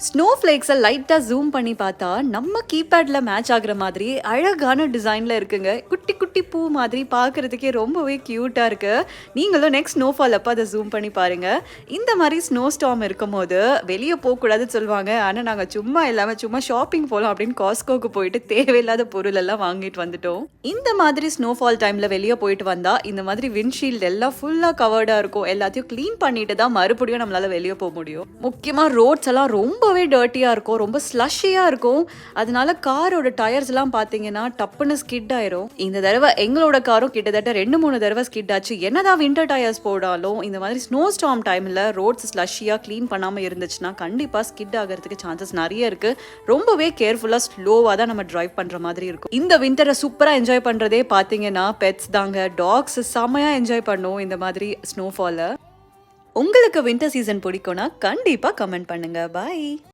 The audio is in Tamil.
ஸ்னோ ஃப்ளேக்ஸை லைட்டாக ஜூம் பண்ணி பார்த்தா நம்ம கீபேடில் மேட்ச் ஆகுற மாதிரி அழகான டிசைனில் இருக்குங்க. குட்டி குட்டி பூ மாதிரி பார்க்குறதுக்கே ரொம்பவே க்யூட்டாக இருக்குது. நீங்களும் நெக்ஸ்ட் ஸ்னோஃபால் அப்போ அதை ஜூம் பண்ணி பாருங்கள். இந்த மாதிரி ஸ்னோ ஸ்டார்ம் இருக்கும் போது வெளியே போகக்கூடாதுன்னு சொல்லுவாங்க. ஆனால் நாங்கள் சும்மா இல்லாமல் சும்மா ஷாப்பிங் போகலாம் அப்படின்னு காஸ்கோக்கு போயிட்டு தேவையில்லாத பொருள் எல்லாம் வாங்கிட்டு வந்துட்டோம். இந்த மாதிரி ஸ்னோஃபால் டைமில் வெளியே போயிட்டு வந்தால் இந்த மாதிரி விண்ட்ஷீல்டு எல்லாம் ஃபுல்லாக கவர்டாக இருக்கும். எல்லாத்தையும் க்ளீன் பண்ணிட்டு தான் மறுபடியும் நம்மளால் வெளியே போக முடியும். முக்கியமாக ரோட்ஸ் எல்லாம் ரொம்பவே டர்ட்டியாக இருக்கும், ரொம்ப ஸ்லஷியாக இருக்கும். அதனால காரோட டயர்ஸ் எல்லாம் பார்த்தீங்கன்னா டப்புன்னு ஸ்கிட் ஆயிரும். இந்த தடவை எங்களோட காரும் கிட்டத்தட்ட 2-3 தடவை ஸ்கிட் ஆச்சு. என்னதான் வின்டர் டயர்ஸ் போடாலும் இந்த மாதிரி ஸ்னோ ஸ்டார்ம் டைமில் ரோட்ஸ் ஸ்லஷியாக க்ளீன் பண்ணாமல் இருந்துச்சுன்னா கண்டிப்பாக ஸ்கிட் ஆகிறதுக்கு சான்சஸ் நிறைய இருக்குது. ரொம்பவே கேர்ஃபுல்லாக ஸ்லோவாக தான் நம்ம டிரைவ் பண்ணுற மாதிரி இருக்கும். இந்த வின்டரை சூப்பராக என்ஜாய் பண்ணுறதே பார்த்தீங்கன்னா பெட்ஸ் தாங்க. டாக்ஸ் செம்மையாக என்ஜாய் பண்ணும் இந்த மாதிரி ஸ்னோஃபாலை. உங்களுக்கு வின்டர் சீசன் பிடிக்கும்னா கண்டிப்பாக கமெண்ட் பண்ணுங்க. பாய்.